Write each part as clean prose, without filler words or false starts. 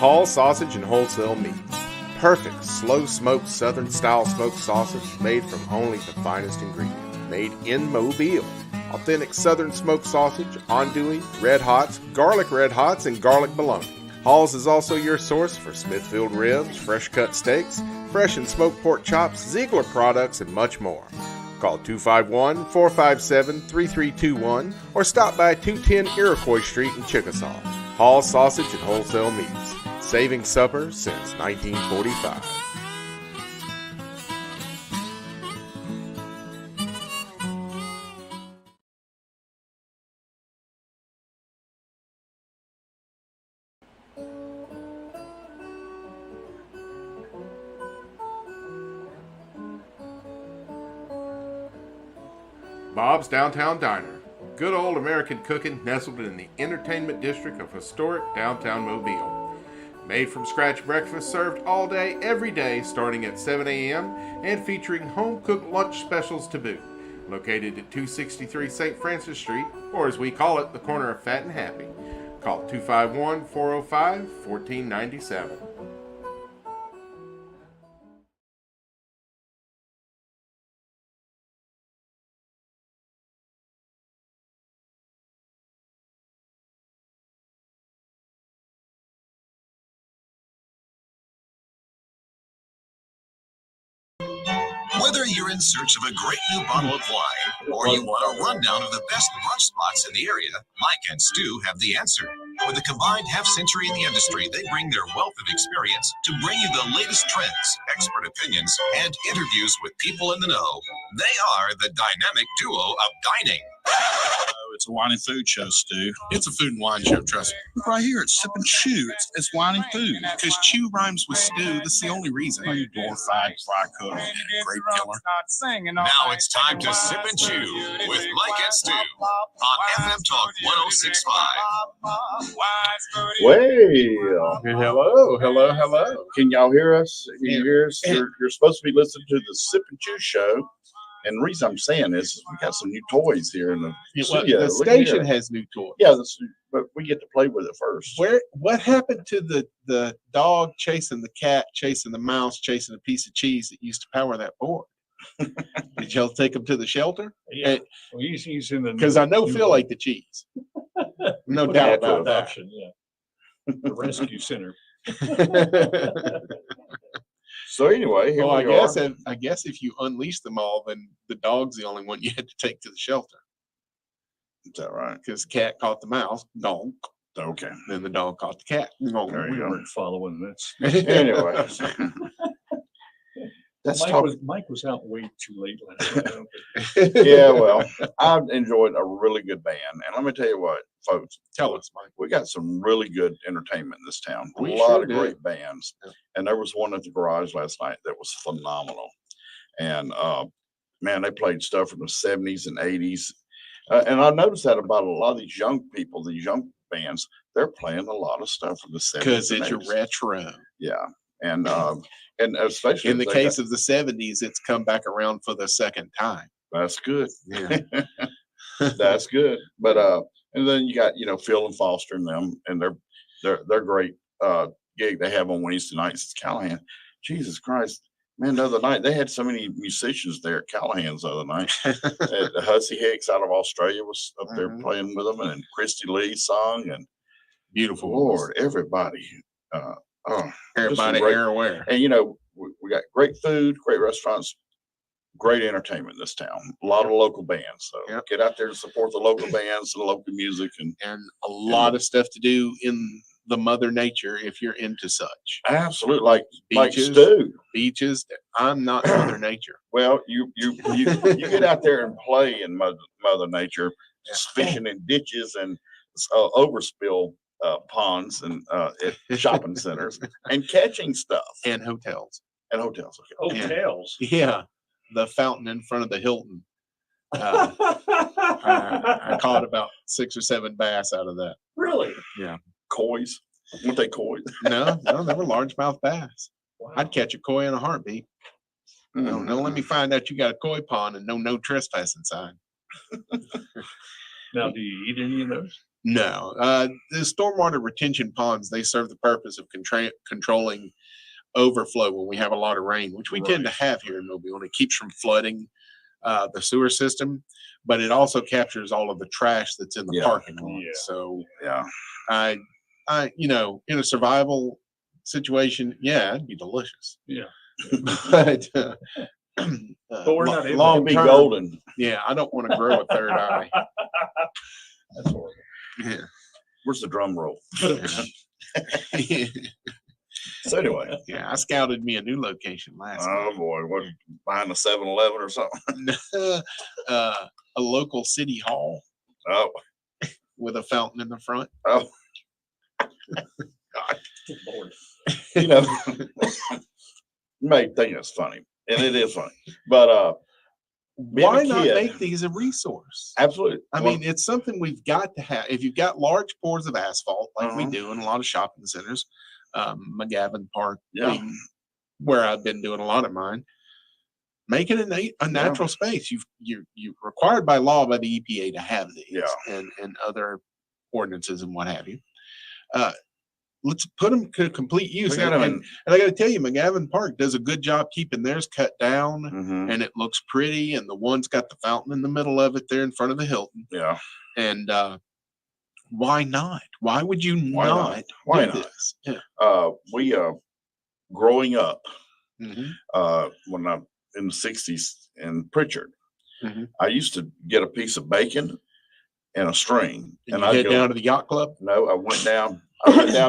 Hall Sausage and Wholesale Meats. Perfect slow-smoked Southern-style smoked sausage made from only the finest ingredients. Made in Mobile. Authentic Southern smoked sausage, andouille, red hots, garlic red hots, and garlic bologna. Hall's is also your source for Smithfield ribs, fresh-cut steaks, fresh and smoked pork chops, Ziegler products, and much more. Call 251-457-3321 or stop by 210 Iroquois Street in Chickasaw. Hall's Sausage and Wholesale Meats. Saving supper since 1945. Bob's Downtown Diner. Good old American cooking nestled in the entertainment district of historic downtown Mobile. Made from scratch breakfast served all day, every day, starting at 7 a.m. and featuring home-cooked lunch specials to boot. Located at 263 St. Francis Street, or as we call it, the corner of Fat and Happy. Call 251-405-1497. Whether you're in search of a great new bottle of wine or you want a rundown of the best brunch spots in the area, Mike and Stu have the answer. With a combined half-century in the industry, they bring their wealth of experience to bring you the latest trends, expert opinions, and interviews with people in the know. They are the dynamic duo of dining. It's a wine and food show, Stu. It's a food and wine show, trust me. Look right here, it's Sip and Chew. It's wine and food. Because chew rhymes with stew, that's the only reason. Are you glorified fry cook and a grape killer? Now it's time to Sip and Chew with Mike and Stu on FM Talk 106.5. Well, Hello. can y'all hear us? Can you hear us? You're supposed to be listening to the Sip and Chew show. And the reason I'm saying this is we got some new toys here in the studio. The station has new toys. Yeah, but we get to play with it first. What happened to the dog chasing the cat, chasing the mouse, chasing a piece of cheese that used to power that board? Did y'all take them to the shelter? Yeah, he's in the because I know Phil ate the cheese. No doubt about that. Option, yeah. The rescue center. So anyway, here well, we are. I guess if you unleash them all, then the dog's the only one you had to take to the shelter. Is that right? Because the cat caught the mouse, dog. Okay. Then the dog caught the cat. There We you go. weren't following this. Anyway, Mike was out way too late last night. Yeah, well, I've enjoyed a really good band, and let me tell you what, folks. Tell us, Mike. We got some really good entertainment in this town. We A lot sure of do. great bands, and there was one at the garage last night that was phenomenal. And man, they played stuff from the '70s and '80s, and I noticed that about a lot of these young people, these young bands, they're playing a lot of stuff from the '70s. Because it's and a 80s. retro. Yeah, and especially In the case of the 70s, it's come back around for the second time. that's good. Yeah. That's good. But and then you got Phil and Foster and them, and they're great gig they have on Wednesday nights. It's Callahan. Jesus Christ, man! The other night they had so many musicians there at Callahan's the other night. Hussey Hicks out of Australia was up there playing with them, and Christy Lee sung, and Beautiful. Lord, everybody. Everybody great- everywhere. And we got great food, great restaurants, great entertainment in this town. A lot of local bands. So Yep. get out there to support the local bands and the local music, and And a lot of stuff to do in the Mother Nature if you're into such. absolutely like Beaches. Stu. Beaches. I'm not Mother Nature. Well, you get out there and play in Mother Nature, just fishing in ditches and overspill ponds and at shopping centers and catching stuff And hotels. and hotels. Okay. Hotels. Yeah. The fountain in front of the Hilton. I caught about 6 or 7 bass out of that. Really? Kois. Weren't they kois? No, they were largemouth bass. Wow. I'd catch a koi in a heartbeat. No, let me find out you got a koi pond and no trespassing sign. Now, do you eat any of those? No, the stormwater retention ponds, they serve the purpose of controlling overflow when we have a lot of rain, which we tend to have here in Mobile, and it keeps from flooding the sewer system, but it also captures all of the trash that's in the parking lot. Yeah. So Yeah. I, in a survival situation, yeah, it'd be delicious. Yeah. But But we're not in Long that. be term, golden. yeah, I don't want to grow a third eye. That's horrible. Yeah. Where's the drum roll? So anyway, Yeah, I scouted me a new location last oh night. boy, what behind the 7-Eleven or something? A local city hall Oh, with a fountain in the front. oh, Good Lord. you know, you may think that's funny, and it is funny, but being a Why not kid- make these a resource? absolutely. I mean, it's something we've got to have. If you've got large pours of asphalt, like we Uh-huh. do in a lot of shopping centers, McGavin Park, Yeah. being where I've been doing a lot of mine, make it a natural space. You're required by law by the EPA to have these, and other ordinances and what have you. Let's put them to complete use. We got 'em And I got to tell you, McGavin Park does a good job keeping theirs cut down, Mhm. and it looks pretty. And the one's got the fountain in the middle of it there in front of the Hilton. Yeah. And why not? Why would you Why not? not? Why do not? this? Yeah. We growing up, Mhm. when I'm in the 60s in Pritchard, Mhm. I used to get a piece of bacon and a string, And and you I'd head go down to the yacht club. No, I went down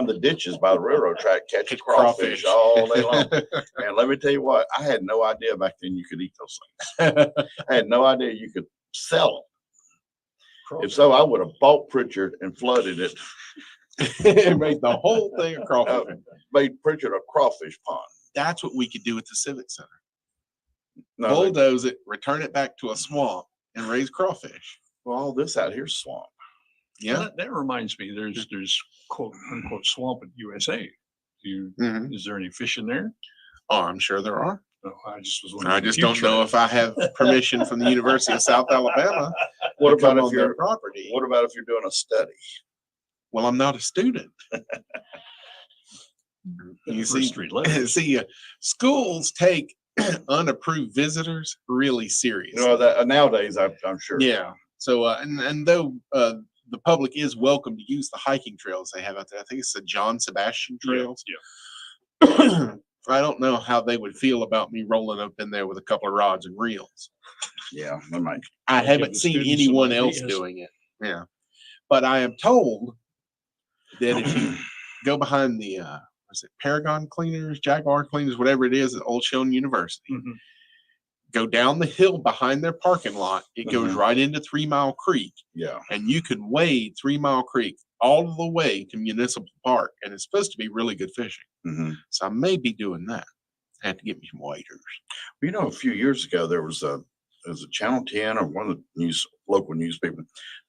the ditches by the railroad track, catching crawfish all day long. And let me tell you what, I had no idea back then you could eat those things. I had no idea you could sell them. If so, I would have bought Pritchard and flooded it, It made the whole thing a crawfish. made Pritchard a crawfish pond. That's what we could do at the Civic Center. No, Bulldoze it, return it back to a swamp, and raise crawfish. well, all this out here's swamp. Yeah. That reminds me, there's quote unquote swamp in USA. Mhm. Is there any fish in there? Oh, I'm sure there are. No, I just was wondering. I just don't know if I have permission from the University of South Alabama. What to about come if on their you're property? What about if you're doing a study? Well, I'm not a student. You First see, Street letters. schools take unapproved visitors really serious. You know that nowadays, I'm sure. Yeah. So, and though the public is welcome to use the hiking trails they have out there, I think it's the John Sebastian trails. Yeah. I don't know how they would feel about me rolling up in there with a couple of rods and reels. Yeah, they might. I Give haven't the seen students some anyone else ideas. doing it. Yeah. But I am told that if you go behind the was it Paragon Cleaners, Jaguar Cleaners, whatever it is at Old Shown University, Mhm. go down the hill behind their parking lot, it goes Mhm. right into 3 Mile Creek, Yeah. and you can wade 3 Mile Creek all the way to Municipal Park, and it's supposed to be really good fishing. Hmm. So I may be doing that. I have to get me some waders. You know, a few years ago, there was a Channel 10 or one of the local newspapers.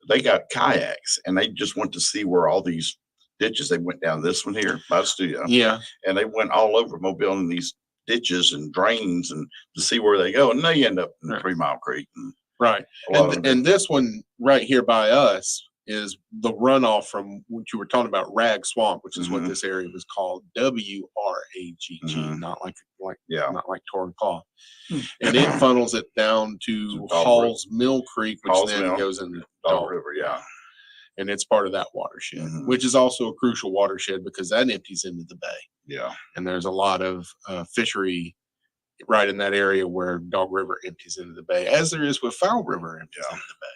They got kayaks, and they just went to see where all these ditches. They went down this one here by the studio, Yeah. and they went all over Mobile in these ditches and drains and to see where they go, and they end up in Right. 3 Mile Creek. And Right. a lot of And this one right here by us is the runoff from what you were talking about, Rag Swamp, which is what Mhm. this area was called, WRAGG, Mhm. not like yeah, not like Torn Claw. Hmm. And it funnels it down to Dog Hall's Mill Creek, which Hall's then Mill, goes into Dog Dog River. Yeah, and it's part of that watershed, Mhm. which is also a crucial watershed because that empties into the bay. yeah. And there's a lot of fishery right in that area where Dog River empties into the bay, as there is with Foul River empties Yeah. into the bay.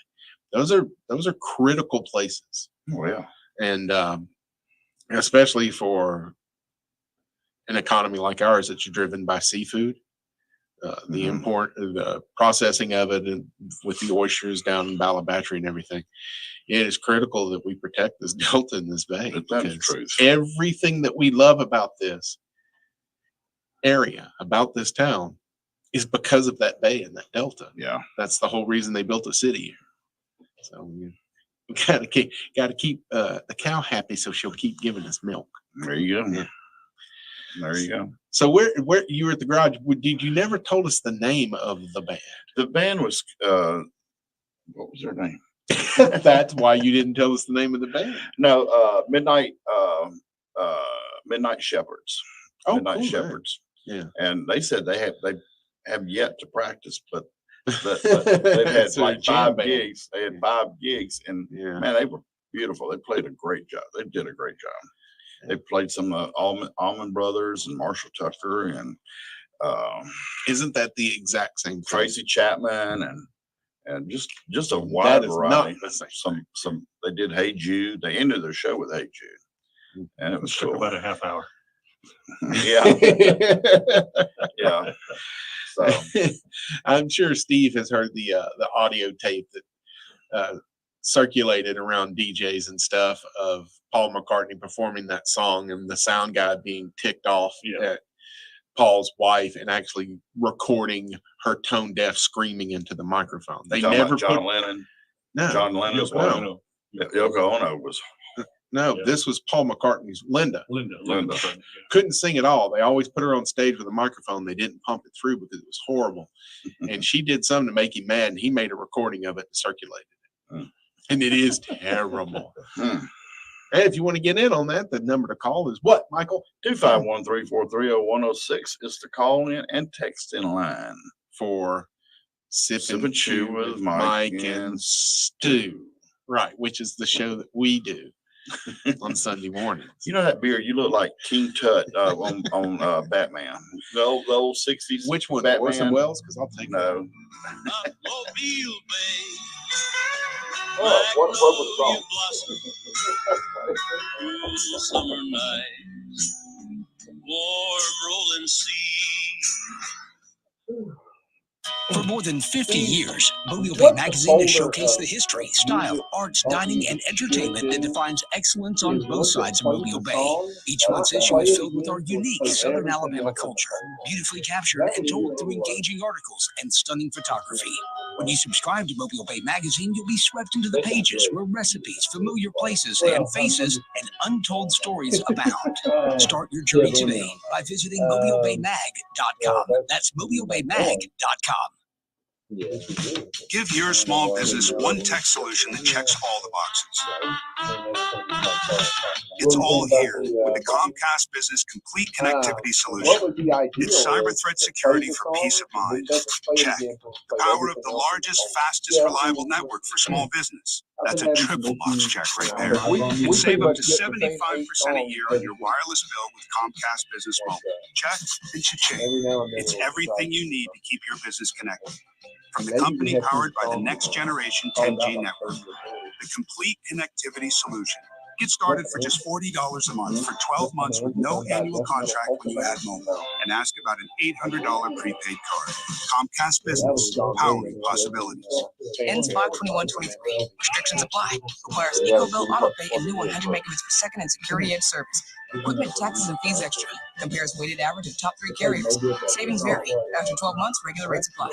Those are critical places, Oh, yeah. and especially for an economy like ours that's driven by seafood. The Mhm. import, the processing of it, and with the oysters down in Balabatry and everything, it is critical that we protect this delta in this bay. That's the because truth. everything that we love about this area, about this town, is because of that bay and that delta. Yeah, That's the whole reason they built a city here. So we gotta keep the cow happy, so she'll keep giving us milk. there you go. Yeah. There you go. So where you were at the garage? Did you never told us the name of the band? The band was what was their name? That's why you didn't tell us the name of the band. No, Midnight Shepherds. Oh, Midnight cool, man. Shepherds. Yeah. And they said they have yet to practice, but they've had So like jam 5 band. gigs. They had 5 gigs, and Yeah. man, they were beautiful. They played a great job. They did a great job. They played some Allman Brothers and Marshall Tucker and Isn't that the exact same thing? Tracy Chapman and just a That wide is variety. not the same. Some they did Hey Jude. They ended their show with Hey Jude, and it was Took cool. about a half hour. Yeah, yeah. So I'm sure Steve has heard the audio tape that circulated around DJs and stuff of Paul McCartney performing that song and the sound guy being ticked off at Paul's wife and actually recording her tone deaf screaming into the microphone. They never John Lennon. No, John Lennon's Yoko wife. Ono. Yoko Ono was no. Yeah. This was Paul McCartney's Linda. Linda. Couldn't sing at all. They always put her on stage with a microphone. They didn't pump it through because it was horrible. And she did something to make him mad, and he made a recording of it and circulated it. Mm. And it is terrible. Hmm. And if you want to get in on that, the number to call is what, Michael? 251-343-0106 is the call in and text in line. For Sip Sip and and Chew Chew with with Mike Mike and and Stu. Right, which is the show that we do on Sunday mornings. You know that beard? You look like King Tut on Batman. The old 60s. Which one, Batman? Orson Welles? Because I'll take No. What was the song? Summer nights, warm rolling sea. For more than 50 years, Mobile Bay Magazine has showcased the history, style, arts, dining, and entertainment that defines excellence on both sides of Mobile Bay. Each month's issue is filled with our unique Southern Alabama culture, beautifully captured and told through engaging articles and stunning photography. When you subscribe to Mobile Bay Magazine, you'll be swept into the pages where recipes, familiar places and faces, and untold stories abound. Start your journey today by visiting mobilebaymag.com. That's mobilebaymag.com. Give your small business one tech solution that checks all the boxes. It's all here with the Comcast Business Complete Connectivity Solution. It's cyber threat security for peace of mind. Check. The power of the largest, fastest, reliable network for small business. That's a triple box check right there. And save up to 75% a year on your wireless bill with Comcast Business Mobile. Check and cha-ching. It's everything you need to keep your business connected. From the company powered by the next generation 10G network, the Complete Connectivity Solution. Get started for just $40 a month for 12 months with no annual contract when you add mobile. And ask about an $800 prepaid card. Comcast Business, powering possibilities. Ends 5/21/23. Restrictions apply. Requires EcoBill autopay and new 100 megabits per second and security edge service. Equipment, taxes, and fees extra. Compares weighted average of top 3 carriers. Savings vary. After 12 months, regular rates apply.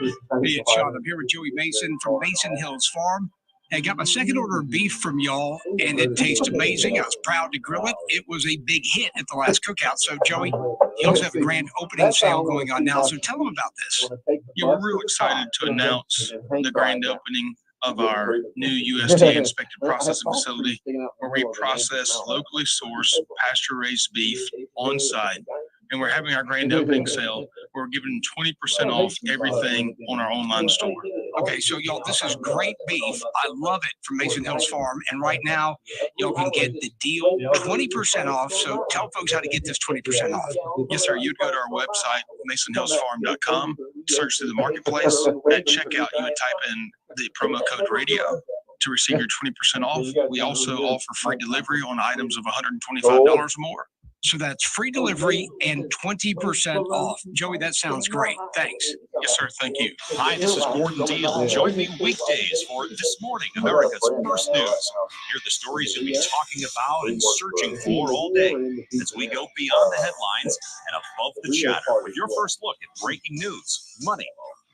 Hey, it's Sean. I'm here with Joey Mason from Mason Hills Farm. I got my second order of beef from y'all, and it tastes amazing. I was proud to grill it. It was a big hit at the last cookout. So, Joey, you also have a grand opening sale going on now. So tell them about this. Yeah, we're real excited to announce the grand opening of our new USDA inspected processing facility where we process locally sourced pasture raised beef on site. And we're having our grand opening sale. We're giving 20% off everything on our online store. Okay, so y'all, this is great beef. I love it from Mason Hills Farm. And right now, y'all can get the deal 20% off. So tell folks how to get this 20% off. Yes, sir. You'd go to our website, masonhillsfarm.com, search through the marketplace. At checkout, you would type in the promo code radio to receive your 20% off. We also offer free delivery on items of $125 or more. So that's free delivery and 20% off. Joey, that sounds great. Thanks. Yes, sir. Thank you. Hi, this is Gordon Deal. Join me weekdays for This Morning, America's First News. Hear the stories you'll be talking about and searching for all day as we go beyond the headlines and above the chatter with your first look at breaking news, money,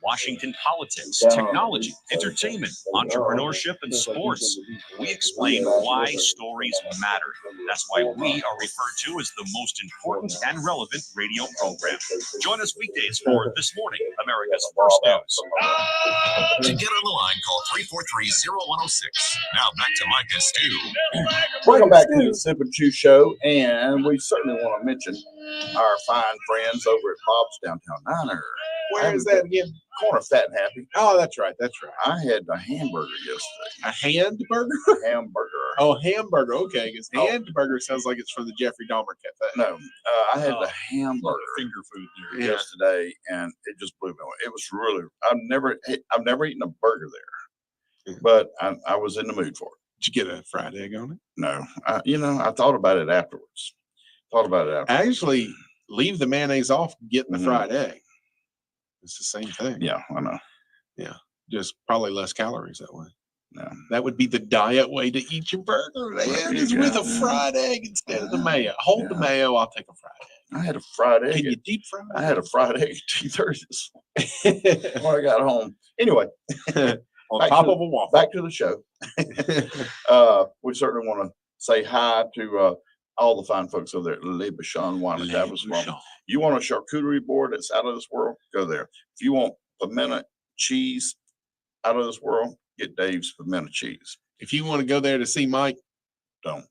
Washington politics, technology, entertainment, entrepreneurship, and sports. We explain why stories matter. That's why we are referred to as the most important and relevant radio program. Join us weekdays for This Morning, America's First News. To get on the line, call 343-0106. Now back to Mike and Stu. Welcome back to the Sip and Chew Show, and we certainly want to mention our fine friends over at Bob's Downtown Diner. Where is that again? Corner Fat and Happy. Oh, that's right. That's right. I had a hamburger yesterday. A hamburger? Hamburger. Oh, hamburger. Okay, because hamburger sounds like it's from the Jeffrey Dahmer Cafe. No, I had the hamburger Finger food there. yesterday, and it just blew me away. It was really. I've never eaten a burger there, but I was in the mood for it. Did you get a fried egg on it? No, I thought about it afterwards. Actually, leave the mayonnaise off, get the fried egg. It's the same thing. Yeah, I know. Yeah, just probably less calories that way. Yeah. That would be the diet way to eat your burger, man, is with a fried egg instead of the mayo. Hold the mayo, I'll take a fried egg. I had a fried egg. Can you deep fry? I had a fried egg at 2:30 when I got home. Anyway, on top of a waffle. Back to the show. We certainly want to say hi to all the fine folks over there at Le Bichon Wine Establishment. You want a charcuterie board that's out of this world? Go there. If you want pimento cheese out of this world, get Dave's pimento cheese. If you want to go there to see Mike, don't.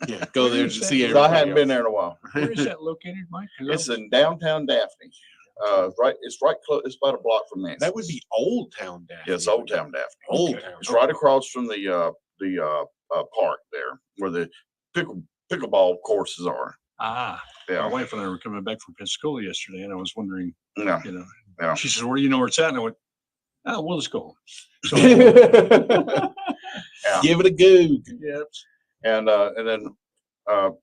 Yeah, go there to see everybody. I hadn't been there in a while. Where is that located, Mike? It's in downtown Daphne. It's right close. It's about a block from Nancy's. That would be Old Town Daphne. Yes, Old Town Daphne. Old Town. It's right across from the park there, where the pickleball courses are. Ah, yeah. My wife and I were coming back from Pensacola yesterday, and I was wondering, yeah. She says, "Where do you know where it's at?" And I went, "Oh, we'll just go home." So, give it a go. Yep. And then our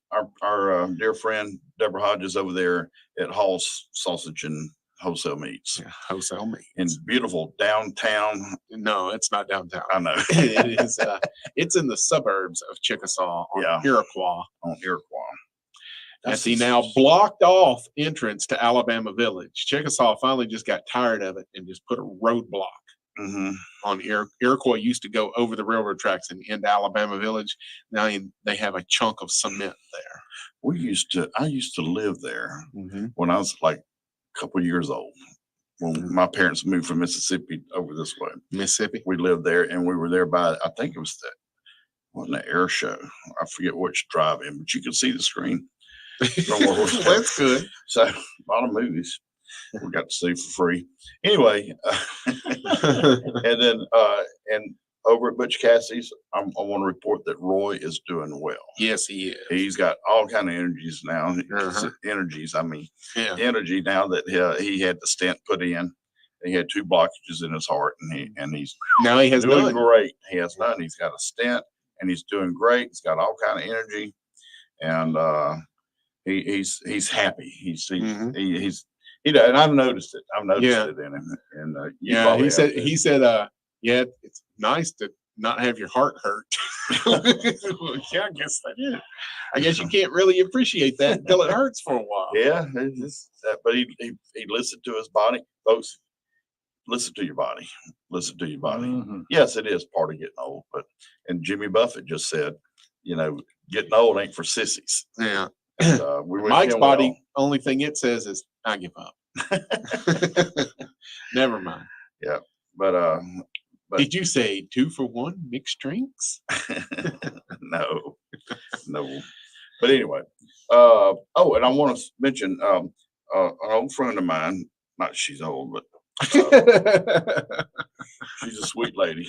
dear friend Deborah Hodges over there at Hall's Sausage and Wholesale Meats. Yeah, wholesale meats. In beautiful downtown. No, it's not downtown. I know. It is. It's in the suburbs of Chickasaw on Iroquois. On Iroquois. That's the now blocked off entrance to Alabama Village. Chickasaw finally just got tired of it and just put a roadblock on Iroquois. Used to go over the railroad tracks and into Alabama Village. Now they have a chunk of cement there. I used to live there when I was like a couple of years old. When my parents moved from Mississippi over this way. Mississippi. We lived there, and we were there by, I think it was wasn't the air show. I forget which drive-in, but you could see the screen. That's good. So a lot of movies we got to see for free. Anyway, and then and over at Butch Cassidy's, I want to report that Roy is doing well. Yes, he is. He's got all kind of energies now. Energy now that he had the stent put in. He had 2 blockages in his heart, and he's now he has doing none. great. He has none. He's got a stent, and he's doing great. He's got all kind of energy, and he's happy. And I've noticed it. I've noticed it in him. And he said, it's nice to not have your heart hurt. Yeah, I guess that is. I guess you can't really appreciate that until it hurts for a while. Yeah, but he listened to his body, folks. Listen to your body. Listen to your body. Yes, it is part of getting old, and Jimmy Buffett just said, getting old ain't for sissies. Yeah. And, Mike's body, only thing it says is, I give up. Never mind. Yeah. But did you say 2 for 1 mixed drinks? No. But anyway, and I want to mention an old friend of mine. Not she's old, but she's a sweet lady.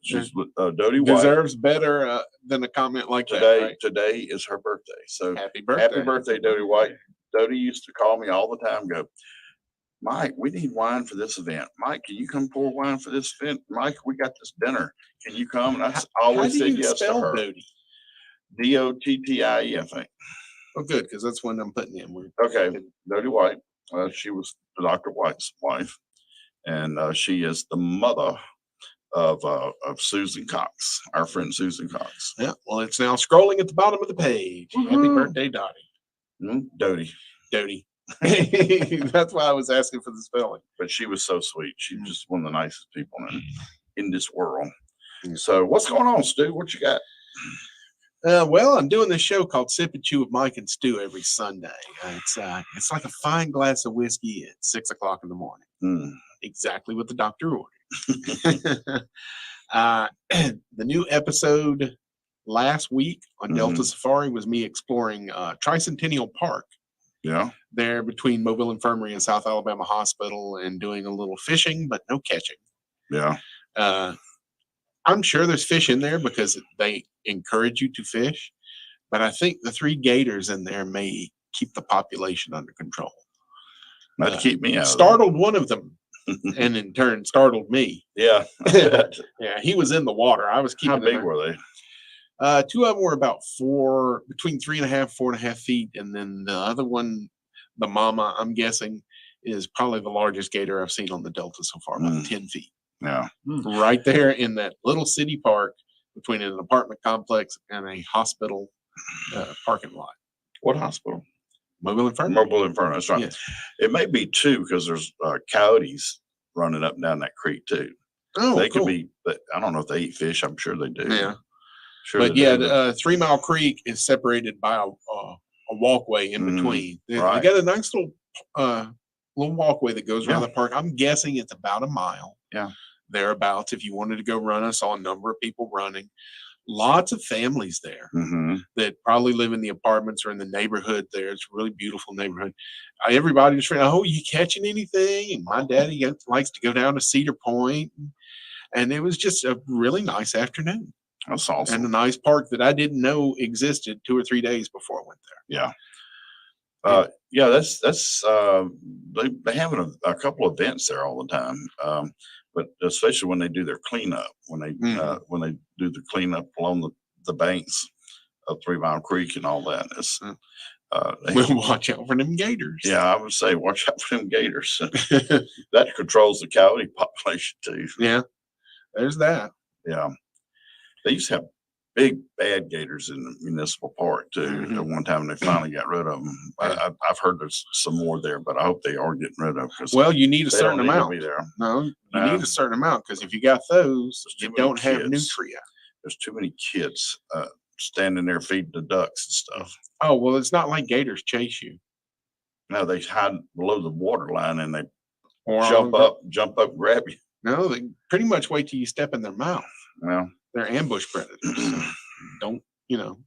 She's Dodie White. Deserves better than a comment like today. That. Right? Today is her birthday. So happy birthday, Dodie White. Dodie used to call me all the time. Go, Mike, we need wine for this event. Mike, can you come pour wine for this event? Mike, we got this dinner. Can you come? And I always said yes to her. Dodie? Dottie, I think. Oh, good, because that's when I'm putting in. Okay, Dodie White. She was Dr. White's wife, and she is the mother of Susan Cox, our friend Susan Cox. Yeah, well, it's now scrolling at the bottom of the page. Happy birthday, Dottie. Dodie. Dodie. That's why I was asking for the spelling. But she was so sweet. She's just one of the nicest people in this world. So what's going on, Stu? What you got? Well, I'm doing this show called Sip and Chew with Mike and Stu every Sunday. It's like a fine glass of whiskey at 6 o'clock in the morning. Exactly what the doctor ordered. The new episode last week on Delta Safari was me exploring Tricentennial Park. Yeah. There between Mobile Infirmary and South Alabama Hospital, and doing a little fishing, but no catching. Yeah. I'm sure there's fish in there because they encourage you to fish, but I think the 3 gators in there may keep the population under control. That'd keep me out. Startled one of them, and in turn startled me. Yeah. Yeah, he was in the water. I was keeping. How big were they? 2 of them were about between 3.5, 4.5 feet, and then the other one, the mama, I'm guessing, is probably the largest gator I've seen on the Delta so far, about 10 feet. Yeah. Right there in that little city park between an apartment complex and a hospital parking lot. What hospital? Mobile Infirmary. Mobile Infirmary. That's right. Yes. It may be 2 because there's coyotes running up and down that creek too. Oh, they cool. could be. I don't know if they eat fish. I'm sure they do. Yeah. Sure. But yeah, 3 Mile Creek is separated by a walkway in between. They got a nice little walkway that goes around the park. I'm guessing it's about a mile. Yeah. Thereabouts. If you wanted to go run, I saw a number of people running. Lots of families there that probably live in the apartments or in the neighborhood there. It's a really beautiful neighborhood. Everybody was saying, "Oh, you catching anything?" And my daddy likes to go down to Cedar Point. And it was just a really nice afternoon. That's awesome. And a nice park that I didn't know existed 2 or 3 days before I went there. Yeah. Yeah, that's they having a couple of events there all the time. But especially when they do their cleanup, when they do the cleanup along the banks of 3 Mile Creek and all that. It's watch out for them gators. Yeah, I would say watch out for them gators. That controls the coyote population too. Yeah, there's that. Yeah, they used to have big bad gators in the municipal park too. At one time, they finally got rid of them. I've heard there's some more there, but I hope they are getting rid of them. Well, you need a certain amount. Be there. No, you need a certain amount because if you got those, you don't have nutria. There's too many kids standing there feeding the ducks and stuff. Oh well, it's not like gators chase you. No, they hide below the water line and they jump up, grab you. No, they pretty much wait till you step in their mouth. Well, they're ambush predators. So don't,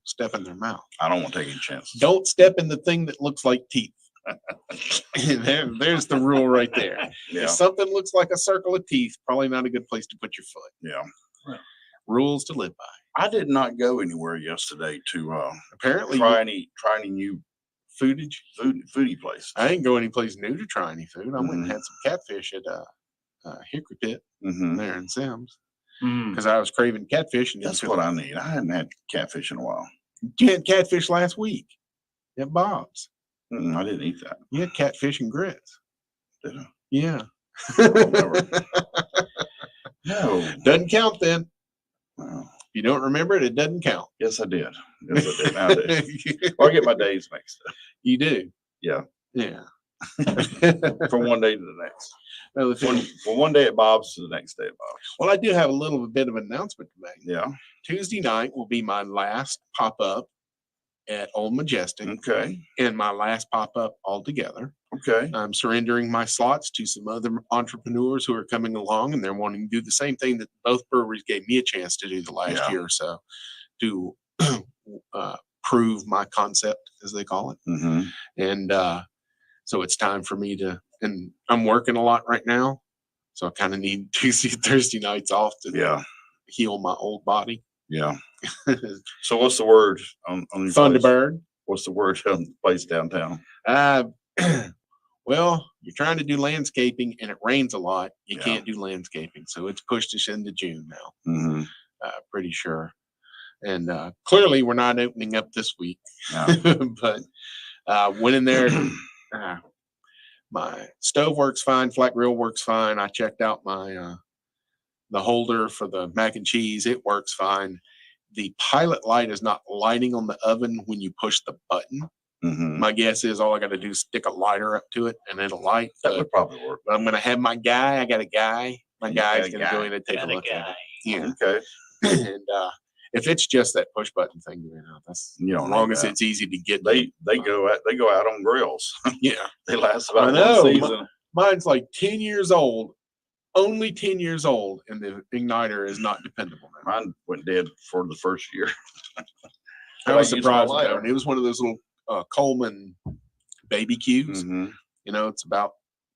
step in their mouth. I don't want to take any chances. Don't step in the thing that looks like teeth. There's the rule right there. Yeah. If something looks like a circle of teeth, probably not a good place to put your foot. Yeah. Rules to live by. I did not go anywhere yesterday to apparently try any new foodie place. I didn't go any place new to try any food. I went and had some catfish at Hickory Pit there in Sims because I was craving catfish. And that's what I need. I hadn't had catfish in a while. You had catfish last week at Bob's. I didn't eat that. You had catfish and grits. Did I? Yeah. No. Doesn't count then. Wow. If you don't remember it, it doesn't count. Yes, I did. Yes, I did. Now I do. Or I get my days mixed up. You do? Yeah. Yeah. From one day to the next. No, from one day at Bob's to the next day at Bob's. Well, I do have a little bit of an announcement to make. Yeah. Tuesday night will be my last pop-up at Old Majestic. Okay. And my last pop-up altogether. Okay. I'm surrendering my slots to some other entrepreneurs who are coming along, and they're wanting to do the same thing that both breweries gave me a chance to do the last year or so to prove my concept, as they call it. And so it's time for me to, and I'm working a lot right now, so I kind of need Tuesday, Thursday nights off to heal my old body. Yeah. So what's the word on your Thunderbird? What's the word on the place downtown? Well, you're trying to do landscaping and it rains a lot. You can't do landscaping. So it's pushed us into June now. Pretty sure. And clearly we're not opening up this week. No. But went in there. My stove works fine. Flat grill works fine. I checked out my the holder for the mac and cheese. It works fine. The pilot light is not lighting on the oven when you push the button. My guess is all I got to do is stick a lighter up to it and it'll light. That would probably work. But I'm going to have my guy. I got a guy. My You guy's got a going to go guy. in and take a look at it. Yeah. Okay. And if it's just that push button thing, that's You don't as need long as that. it's easy to get. They go out on grills. Yeah. They last I about know. one season. Mine's like 10 years old, only 10 years old, and the igniter is not dependable now. Mine went dead for the first year. I was I used my surprised. lighter. And it was one of those little Coleman baby cubes. Mhm. It's about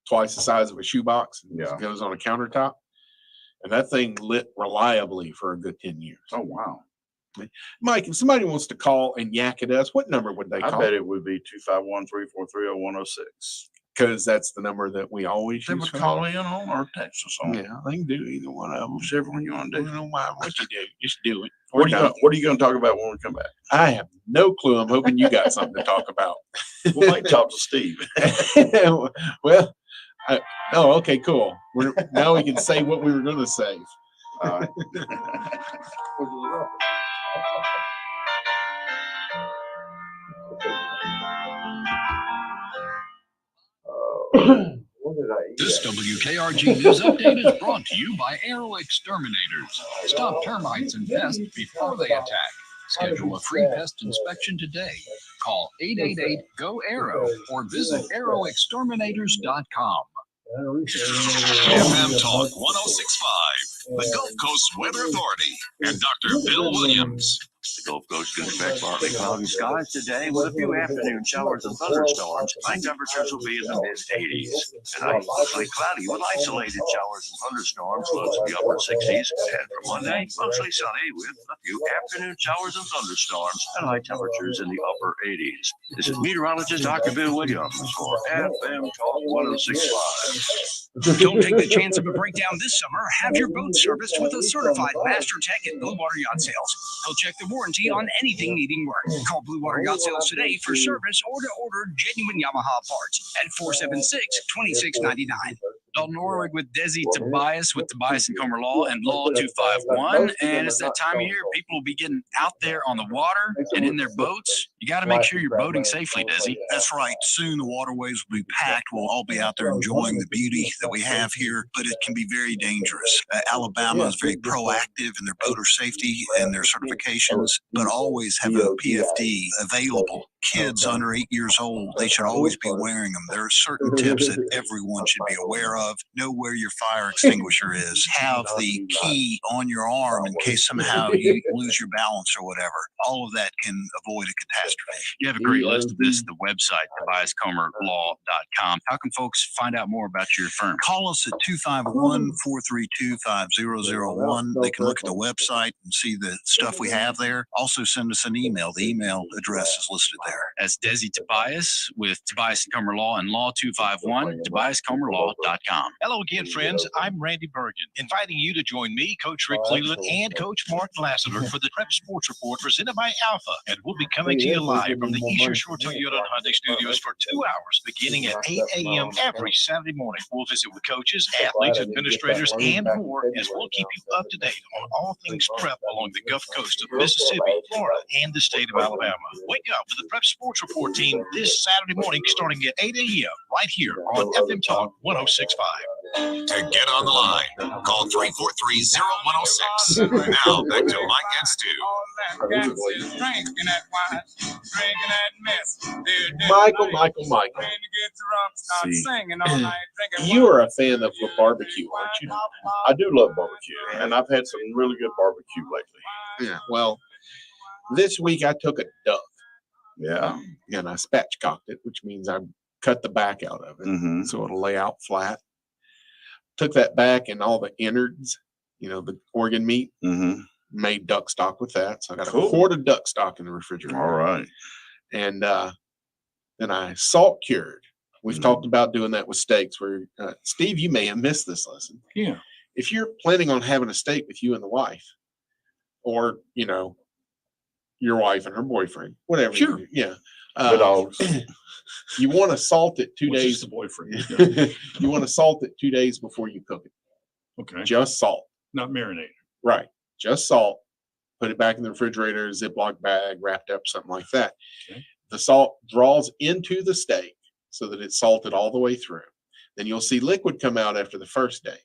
twice the size of a shoebox. Yeah. It goes on a countertop. And that thing lit reliably for a good 10 years. Oh, wow. Mike, if somebody wants to call and yak at us, what number would they I call? bet it would be 251-343-0106. Because that's the number that we always They use. would for call that. in on or text us on. Yeah, they can do either one of them. Whichever one you want to do. I don't mind what you do. Just do it. What are you going to talk about when we come back? I have no clue. I'm hoping you got something to talk about. We might talk to Steve. Well, okay, cool. Now we can say what we were going to say. All right. This WKRG News Update is brought to you by Arrow Exterminators. Stop termites and pests before they attack. Schedule a free pest inspection today. Call 888-GO-ARROW or visit arrowexterminators.com. FM Talk 1065, the Gulf Coast Weather Authority, and Dr. Bill Williams. The Gulf Coast can expect partly cloudy skies today with a few afternoon showers and thunderstorms. High temperatures will be in the mid-80s. Tonight, mostly cloudy with isolated showers and thunderstorms, lows in the upper 60s. And for Monday, mostly sunny with a few afternoon showers and thunderstorms and high temperatures in the upper 80s. This is meteorologist Dr. Bill Williams for FM Talk 1065. Don't take the chance of a breakdown this summer. Have your boat serviced with a certified master tech at Blue Water Yacht Sales. They'll check the warranty on anything needing work. Call Blue Water Yacht Sales today for service or to order genuine Yamaha parts at 476-2699. Dalton Orwig with Desi Tobias with Tobias and Comer Law and Law 251. And it's that time of year people will be getting out there on the water and in their boats. You got to make sure you're boating safely, Desi. That's right. Soon the waterways will be packed. We'll all be out there enjoying the beauty that we have here, but it can be very dangerous. Alabama is very proactive in their boater safety and their certifications, but always have a PFD available. Kids under 8 years old, they should always be wearing them. There are certain tips that everyone should be aware of. Know where your fire extinguisher is. Have the key on your arm in case somehow you lose your balance or whatever. All of that can avoid a catastrophe. You have a great list of this at the website, TobiasComerLaw.com. How can folks find out more about your firm? Call us at 251-432-5001. They can look at the website and see the stuff we have there. Also send us an email. The email address is listed there. That's Desi Tobias with Tobias and Comer Law and Law 251, TobiasComerLaw.com. Hello again, friends. I'm Randy Bergen, inviting you to join me, Coach Rick Cleveland, and Coach Mark Lassiter for the Prep Sports Report presented by Alpha. And we'll be coming to you live from the Eastern Shore Toyota and Hyundai Studios for 2 hours, beginning at 8 a.m. every Saturday morning. We'll visit with coaches, athletes, administrators, and more as we'll keep you up to date on all things prep along the Gulf Coast of Mississippi, Florida, and the state of Alabama. Wake up with the Prep Sports Report team this Saturday morning starting at 8 a.m. right here on FM Talk 1065. To get on the line, call 343-0106. Now back to Mike and Stu. Michael. See, You are a fan of barbecue, aren't you? I do love barbecue, and I've had some really good barbecue lately. Yeah. Well, this week I took a duck. Yeah. And I spatchcocked it, which means I cut the back out of it so it'll lay out flat. Took that back and all the innards, the organ meat, made duck stock with that. So I got a quart of duck stock in the refrigerator. All right. And then I salt cured. We've talked about doing that with steaks where, Steve, you may have missed this lesson. Yeah. If you're planning on having a steak with you and the wife, or, your wife and her boyfriend, whatever. Sure. Yeah. The dogs. You want to salt it 2 days. The boyfriend. You want to salt it 2 days before you cook it. Okay. Just salt. Not marinated. Right. Just salt. Put it back in the refrigerator, Ziploc bag, wrapped up, something like that. Okay. the salt draws into the steak so that it's salted all the way through. Then you'll see liquid come out after the first day,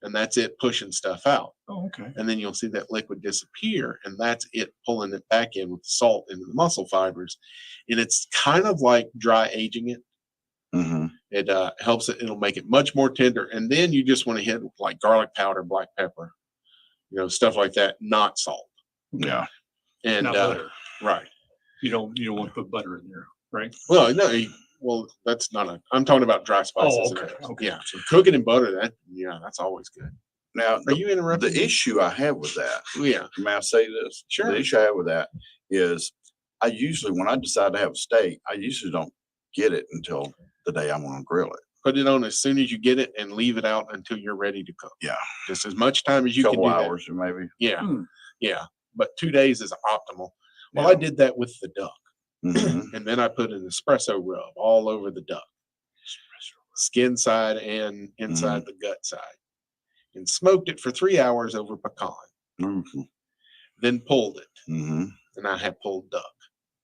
and that's it pushing stuff out. Oh, okay. And then you'll see that liquid disappear, and that's it pulling it back in with the salt into the muscle fibers. And it's kind of like dry aging it. Mm-hmm. It helps it. It'll make it much more tender. And then you just want to hit like garlic powder, black pepper, stuff like that, not salt. Yeah. And Not butter. right. You don't want to put butter in there, right? Well, no. Well, that's not I'm talking about dry spices. Oh, okay. Yeah. So cooking in butter, that's always good. Now, Are you interrupting? The issue I have with that, Yeah. may I say this? Sure. The issue I have with that is I usually, when I decide to have a steak, I usually don't get it until the day I'm going to grill it. Put it on as soon as you get it and leave it out until you're ready to cook. Yeah. Just as much time as you Couple can do hours that. maybe. Yeah. Hmm. Yeah. But 2 days is optimal. Well, Yeah. I did that with the duck. Mm-hmm. And then I put an espresso rub all over the duck, skin side and inside the gut side, and smoked it for 3 hours over pecan. Mm-hmm. Then pulled it, Mm-hmm. and I had pulled duck.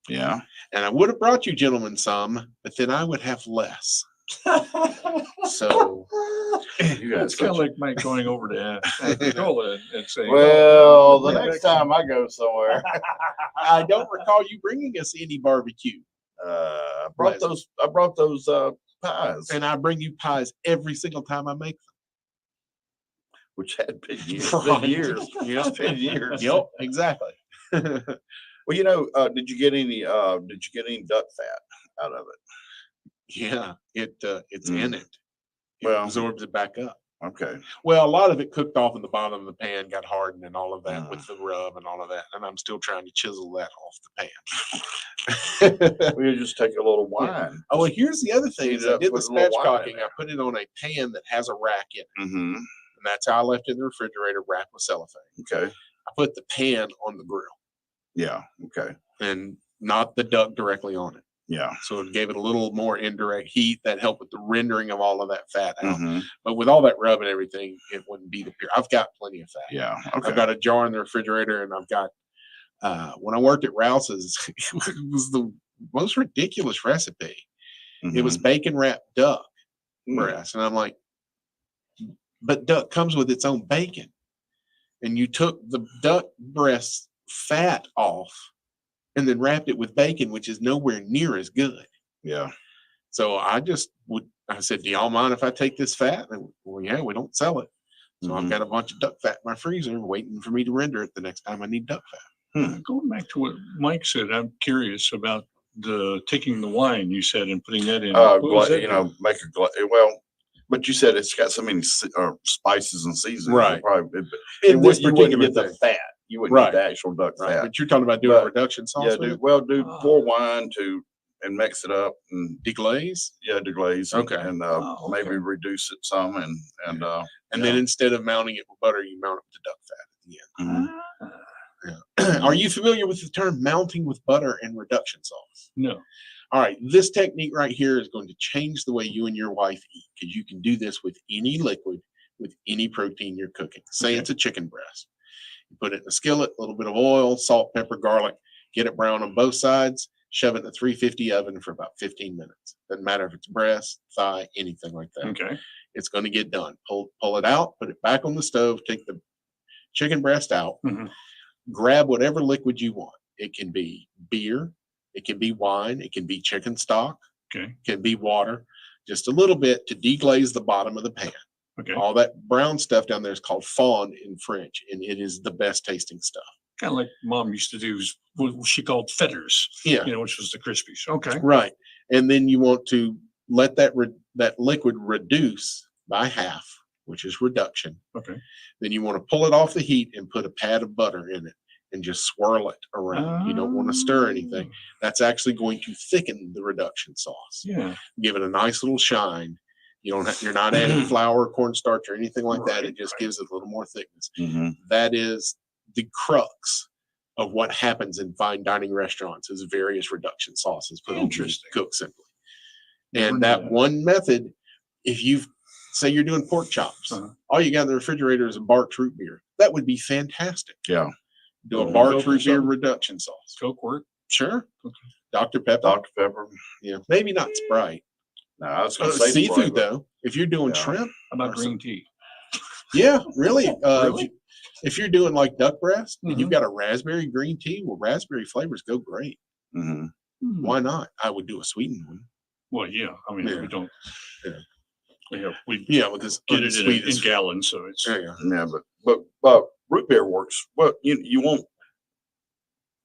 Yeah. And I would have brought you gentlemen some, but then I would have less. So You guys It's kind of like Mike going over to Coca-Cola and saying, well, the next time I go somewhere, I don't recall you bringing us any barbecue. I brought those pies, And I bring you pies every single time I make them. which had been years. Right. Been years. Yep. It's been years. Yep, exactly. Well, did you get any duck fat out of it? Yeah, it's in it. It Well- absorbs it back up. Okay. Well, a lot of it cooked off in the bottom of the pan, got hardened and all of that with the rub and all of that. And I'm still trying to chisel that off the pan. We just take a little wine. Oh, and here's the other thing: Heat is it I up did the with a little wine in spatchcocking. I there. put it on a pan that has a rack in it, Mm-hmm. and that's how I left it in the refrigerator, wrapped with cellophane. Okay. I put the pan on the grill Yeah. Okay. and not the duck directly on it. Yeah. So it gave it a little more indirect heat that helped with the rendering of all of that fat out. Mm-hmm. But with all that rub and everything, it wouldn't be the pure. I've got plenty of fat. Yeah. Okay. I've got a jar in the refrigerator, and I've got when I worked at Rouse's, it was the most ridiculous recipe. It was bacon wrapped duck breast, and I'm like, but duck comes with its own bacon, and you took the duck breast fat off and then wrapped it with bacon, which is nowhere near as good. Yeah. So I said, do y'all mind if I take this fat? And, well, yeah, we don't sell it. So I've got a bunch of duck fat in my freezer waiting for me to render it the next time I need duck fat. Going back to what Mike said, I'm curious about taking the wine you said and putting that in. What was that? Make a well, but you said it's got so many spices and seasonings. Right. Probably, In this you wouldn't particular get the thing. fat. You wouldn't Right. get the actual duck Right. fat. But you're talking about doing But, reduction sauce Yeah, with dude. it? Pour wine and mix it up and Deglaze? yeah, deglaze. Okay. And okay. maybe reduce it some and And then instead of mounting it with butter, you mount it with duck fat at the end. mhm. Are you familiar with the term mounting with butter and reduction sauce? No. All right, this technique right here is going to change the way you and your wife eat, because you can do this with any liquid, with any protein you're cooking. Say it's a chicken breast. You put it in a skillet, a little bit of oil, salt, pepper, garlic, get it brown on both sides, shove it in a 350 oven for about 15 minutes. Doesn't matter if it's breast, thigh, anything like that. Okay. It's going to get done. Pull it out, put it back on the stove, take the chicken breast out, grab whatever liquid you want. It can be beer, it can be wine, it can be chicken stock, Okay. it can be water, just a little bit to deglaze the bottom of the pan. Okay. All that brown stuff down there is called fond in French, and it is the best tasting stuff. Kind of like Mom used to do what she called fetters. Yeah. Which was the Crispies. Okay. Right. And then you want to let that liquid reduce by half, which is reduction. Okay. Then you want to pull it off the heat and put a pad of butter in it and just swirl it around. You don't want to stir anything. That's actually going to thicken the reduction sauce. Yeah. Give it a nice little shine. You're not adding flour, cornstarch, or anything like that. It just gives it a little more thickness. That is the crux of what happens in fine dining restaurants, is various reduction sauces put on to cook simply. And that one method, if you say you're doing pork chops, all you got in the refrigerator is a Barq's root beer. That would be fantastic. Yeah. Do a Barq's root beer reduction sauce. Coke work? Sure. Okay. Dr. Pepper. Dr. Pepper. Yeah, maybe not Sprite. No, I was going to say seafood Sprite, though. If you're doing Yeah. shrimp, How about green tea? yeah, really. Really? If you're doing like duck breast and you've Mhm. got a raspberry green tea, well, raspberry flavors go great. Mm-hmm. Why not? I would do a sweetened one. Well, yeah. I mean, Yeah. we don't. Yeah. We With this get it in unsweetest- gallons, so it's. Yeah, but root beer works. Well, you want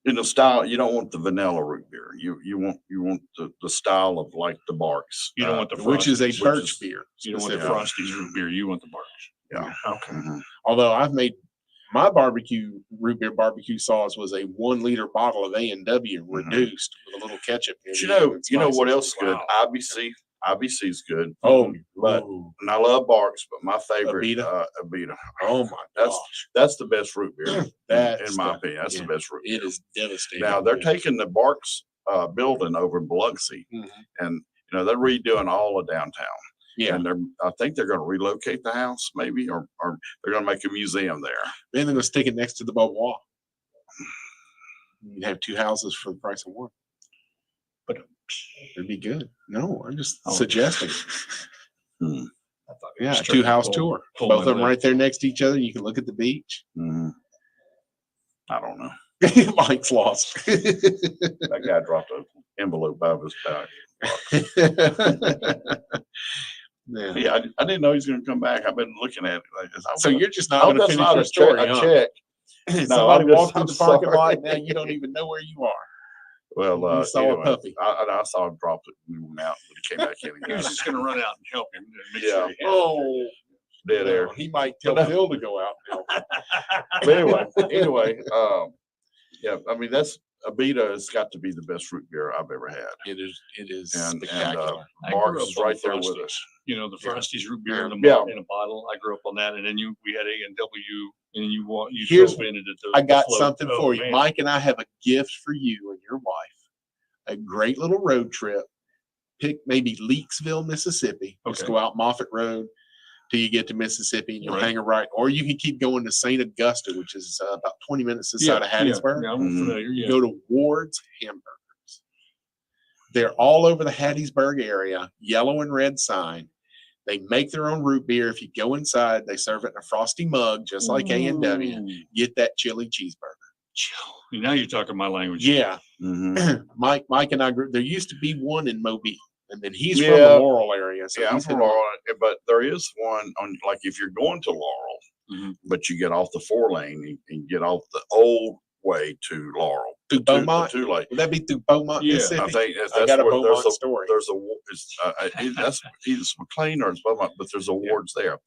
in the style. You don't want the vanilla root beer. You want the style of like the Barks. You don't want the which is a Frosties. birch beer. You don't want the specifically. Frosties root beer. You want the Barks. Yeah. Okay. Mhm. Although I've made my root beer barbecue sauce was a 1 liter bottle of A&W reduced with a little ketchup. In You it know, and you know what spices. else is good? Wow. IBC's good. Oh, but ooh. and I love Barks, but my favorite Abita? Abita. Oh my gosh. That's the best root beer. That's in my the- opinion. That's yeah. the best root beer. It is devastating. Now they're taking the Barks building over in Biloxi, and they're redoing all of downtown. Yeah. And I think they're going to relocate the house, maybe, or they're going to make a museum there. Then they're going to stick it next to the Beauvoir. You'd have 2 houses for the price of 1. But it'd be good. No, I'm just Oh. suggesting. Hmm. I thought Yeah, you a 2-house pull- tour. pull Both my of them leg. right there next to each other. You can look at the beach. I don't know. Mike's lost. That guy dropped an envelope out of his bag. Yeah. Yeah, I didn't know he was going to come back. I've been looking at it. Like, So you're just not going to finish your a story, huh? check. Somebody I'm just- walked through I'm the parking sorry. lot. Now you don't even know where you are. Well, You saw a anyway, puppy. I saw him drop it and went out, but he came back in He again. was just going to run out and help him. And make Yeah. Sure he had it. Oh, Dead air. he might tell Phil to go out and help. But anyway, yeah, I mean Abita has got to be the best root beer I've ever had. It is And spectacular. I grew Barks up is on right there Frosties. with us. You know, the Frosties root beer in a, Yeah. in a bottle. I grew up on that. And then we had A&W, and you Here's- drove in it at the I got float. something Oh, for you. man. Mike and I have a gift for you and your wife. A great little road trip. Pick maybe Leakesville, Mississippi. Just Okay. go out Moffett Road till you get to Mississippi and you'll Right. hang a right. Or you can keep going to St. Augusta, which is about 20 minutes this side of Hattiesburg. Yeah, I'm Mhm. familiar. Yeah. Go to Ward's Hamburgers. They're all over the Hattiesburg area, yellow and red sign. They make their own root beer. If you go inside, they serve it in a frosty mug, just like A&W. Ooh. Get that chili cheeseburger. Now you're talking my language. Yeah. Mhm. Mike and I grew. There used to be one in Mobile, and then he's from Yeah. the Laurel area. So Yeah, I'm he's from hit- Laurel, but there is one on, like, if you're going to Laurel, Mhm. but you get off the 4-lane and get off the old way to Laurel. Through the Beaumont? two lane. Would that be through Beaumont, Yeah, I Mississippi? I think that's I got a where there's Beaumont story. There's that's either it's McLean or it's Beaumont, but there's awards there.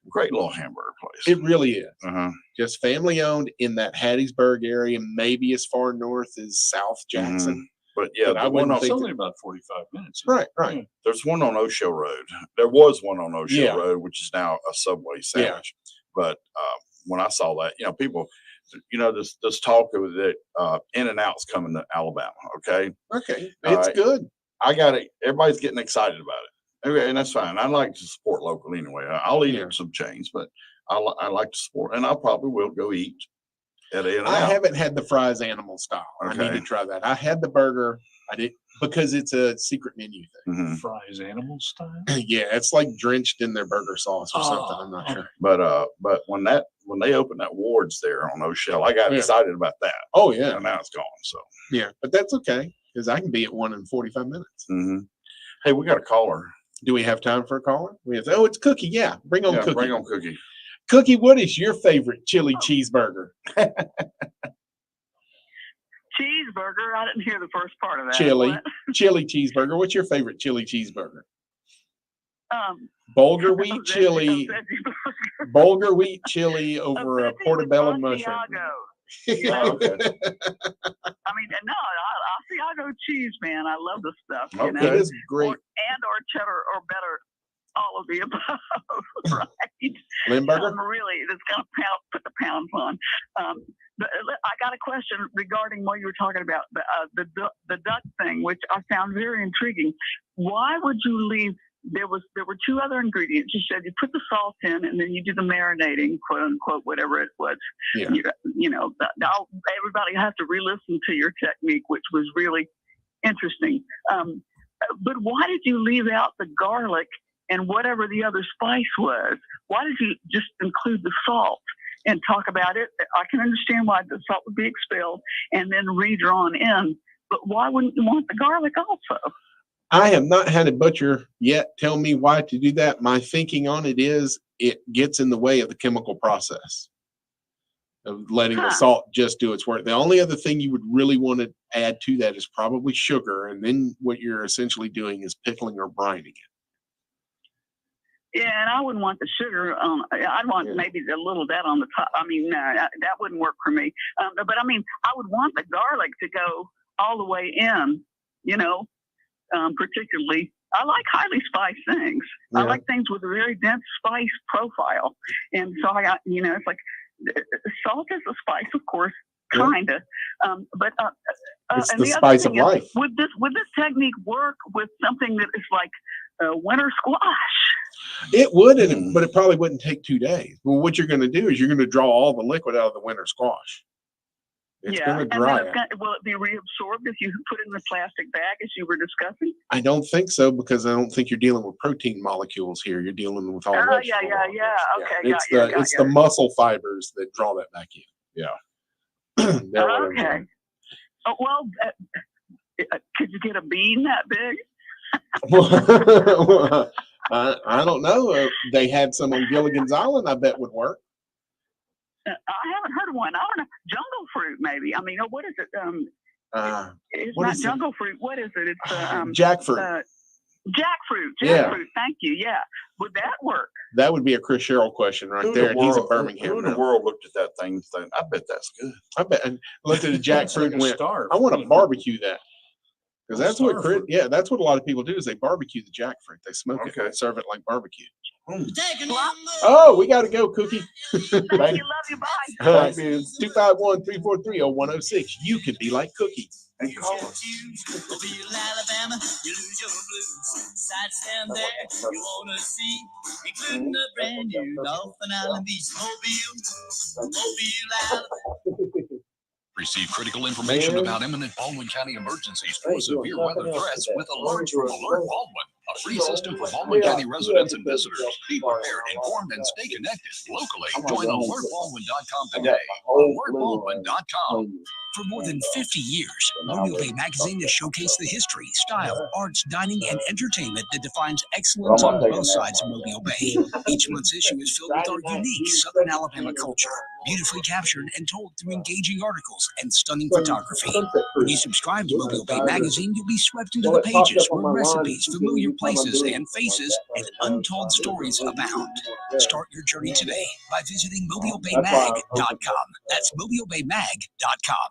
Great little hamburger place. It really is. Uh-huh. Just family owned in that Hattiesburg area, maybe as far north as South Jackson. But yeah, But I the one wouldn't on, It's think only about 45 minutes. Right, right. there's one on O'Shea Road. There was one on O'Shea Yeah. Road, which is now a Subway sandwich. But when I saw that, people, this talk of that In-N-Out's coming to Alabama. Okay, Okay. All It's right. good. I got it. Everybody's getting excited about it. Okay, and that's fine. I like to support local anyway. I'll eat Yeah. at some chains, but I like to support, and I probably will go eat at In-N-Out. I haven't had the fries animal style. I need Okay. to try that. I had the burger. I did because it's a secret menu thing. Mhm. Fries animal style. Yeah, it's like drenched in their burger sauce or something. I'm not Oh, sure. But when they opened that Wards there on O'Shea, I got Yeah. excited about that. Oh yeah, And now it's gone. So yeah, but that's okay because I can be at 1 in 45 minutes. mhm. Hey, we got a caller. Do we have time for a caller? We have. Oh, it's Cookie. Yeah, bring on Yeah, Cookie. bring on Cookie. Cookie, what is your favorite chili cheeseburger? Cheeseburger. I didn't hear the first part of that. Chili, What? chili cheeseburger. What's your favorite chili cheeseburger? a Bulgur wheat veggie- chili, a veggie burger. bulgur wheat chili over a veggie with portobello mushroom. Asiago. Oh, okay. I mean, no, Asiago cheese, man. I love the stuff. You know? It is great. Or cheddar, or better, all of the above. Right? Limburger? Really, it's got to put the pounds on. But I got a question regarding what you were talking about, the duck thing, which I found very intriguing. Why would you leave? There were 2 other ingredients. You said you put the salt in, and then you do the marinating, quote unquote, whatever it was. Yeah. Now everybody has to re-listen to your technique, which was really interesting. But why did you leave out the garlic and whatever the other spice was? Why did you just include the salt and talk about it? I can understand why the salt would be expelled and then redrawn in, but why wouldn't you want the garlic also? I have not had a butcher yet tell me why to do that. My thinking on it is it gets in the way of the chemical process of letting the salt just do its work. The only other thing you would really want to add to that is probably sugar. And then what you're essentially doing is pickling or brining it. Yeah, and I wouldn't want the sugar. I'd want maybe a little of that on the top. I mean, that wouldn't work for me. But I mean, I would want the garlic to go all the way in, you know, particularly. I like highly spiced things. I like things with a very dense spice profile. And so I got, you know, it's like salt is a spice, of course, kind of. But it's and the spice of life. Would this technique work with something that is like winter squash? It would, but it probably wouldn't take 2 days. Well, what you're going to do is you're going to draw all the liquid out of the winter squash. It's going to dry. Will it be reabsorbed if you put it in the plastic bag as you were discussing? I don't think so, because I don't think you're dealing with protein moleculales here. You're dealing with all that. Yeah. Okay. It's the muscle fibers that draw that back in. Yeah. Okay. Oh, well, could you get a bean that big? I don't know. They had some on Gilligan's Island. I bet would work. I haven't heard of one. I don't know. Jungle fruit, maybe. I mean, what is it? It's not jungle fruit. What is it? It's jackfruit. Jackfruit. Thank you. Yeah. Would that work? That would be a Chris Sherrill question right there. He's in Birmingham. Who in the world looked at that thing? I bet that's good. I bet. And looked at the jackfruit and went, I want to barbecue that. Because that's what that's what a lot of people do is they barbecue the jackfruit. They smoke it and serve it like barbecue. Oh, we got to go, Cookie. Thank you. Love you. Bye. 251-343-0106. You can be like Cookie. Over your Alabama, you lose your blues. Sights down there you wanna see, including a brand new Dolphin Island Beach. Mobile, Alabama. Receive critical information about imminent Baldwin County emergencies or severe weather threats with alerts from Alert Baldwin, a free system for Baldwin County residents and visitors. Be prepared, informed, and stay connected locally. Join alertbaldwin.com today. alertbaldwin.com. For more than 50 years, Mobile Bay Magazine has showcased the history, style, arts, dining, and entertainment that defines excellence on both sides of Mobile Bay. Each month's issue is filled with our unique Southern Alabama culture, beautifully captured and told through engaging articles and stunning photography. When you subscribe to Mobile Bay Magazine, you'll be swept into the pages where recipes, familiar places, and faces, and untold stories abound. Start your journey today by visiting mobilebaymag.com. That's mobilebaymag.com.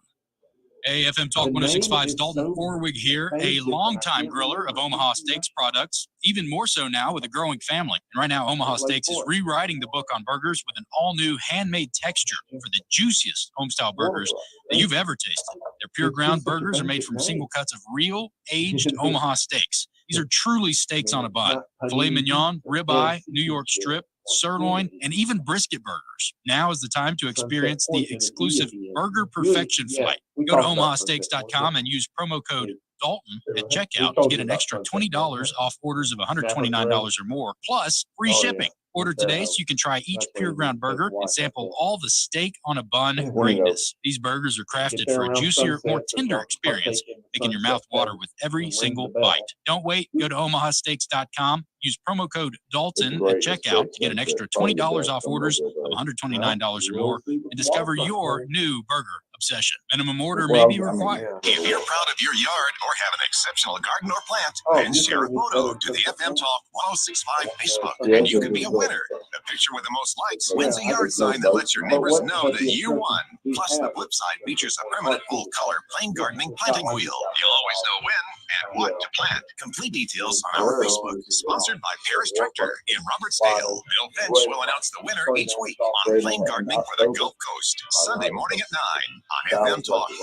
AFM Talk 106.5's Dalton Orwig here, a longtime griller of Omaha Steaks products, even more so now with a growing family. And right now, Omaha Steaks is rewriting the book on burgers with an all-new handmade texture for the juiciest homestyle burgers that you've ever tasted. Their pure ground burgers are made from single cuts of real, aged Omaha steaks. These are truly steaks on a bun. Filet mignon, ribeye, New York strip, sirloin, and even brisket burgers. Now is the time to experience the exclusive Burger Perfection Flight. Go to omahasteaks.com and use promo code Dalton at checkout to get an extra $20 off orders of $129 or more, plus free shipping. Order today so you can try each pure ground burger and sample all the steak on a bun greatness. These burgers are crafted for a juicier, more tender experience, making your mouth water with every single bite. Don't wait. Go to omahasteaks.com. Use promo code Dalton at checkout to get an extra $20 off orders of $129 or more and discover your new burger obsession. Minimum order may be required. If you're proud of your yard or have an exceptional garden or plant, then share a photo to the FM Talk 106.5 Facebook, and you could be a winner. The picture with the most likes wins a yard sign that lets your neighbors know that you won. Plus, the flip side features a permanent full-color plain gardening planting wheel. You'll always know when and what to plant. Complete details on our Facebook. Sponsored by Paris Tractor in Robertsdale. Bill Finch will announce the winner each week on Plain Gardening for the Gulf Coast, Sunday morning at 9 on FM Talk 106.5.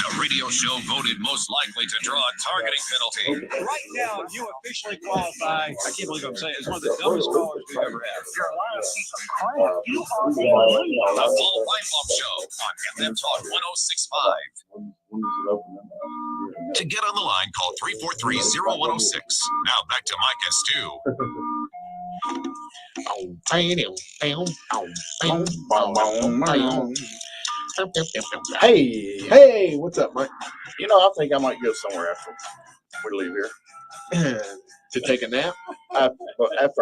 The radio show voted most likely to draw a targeting penalty. Right now, you officially qualify. I can't believe I'm saying it. It's one of the dumbest callers we've ever had. You're a liar, piece of crap. You are the Paul Weinbaum Show on FM Talk 106.5. To get on the line, call 343-0106. Now back to Mike and Stu. Hey, what's up, Mike? You know, I think I might go somewhere after we leave here. To take a nap? After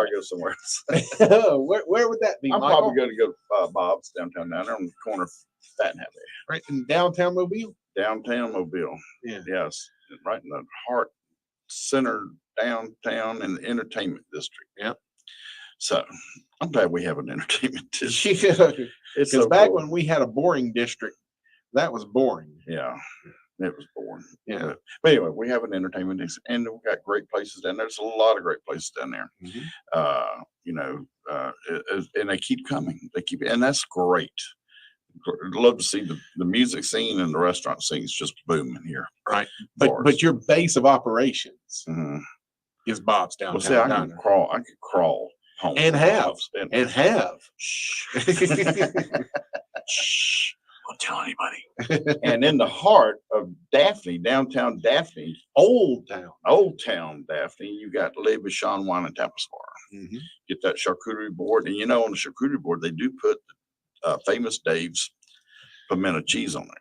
I go somewhere else. Where would that be, I'm Michael? probably going to go to Bob's downtown down there on the corner of Fat and Happy. Right in downtown Mobile? Downtown Mobile. Yeah. Yes. Right in the heart center downtown in the entertainment district. Yep. So I'm glad we have an entertainment district. Because so back cool. when we had a boring district, that was boring. Yeah. It was boring. Yeah. But anyway, we have an entertainment district, and we've got great places down there. There's a lot of great places down there. And they keep coming. And that's great. Love to see the music scene and the restaurant scene is just booming here. Right. But your base of operations is Bob's downtown. Well, see, I can crawl home. And have. Shh. Don't tell anybody. And in the heart of Daphne, downtown Daphne, Old Town Daphne, you got Le Bichon Wine and Tapas Bar. Get that charcuterie board. And on the charcuterie board, they do put Famous Dave's pimento cheese on there.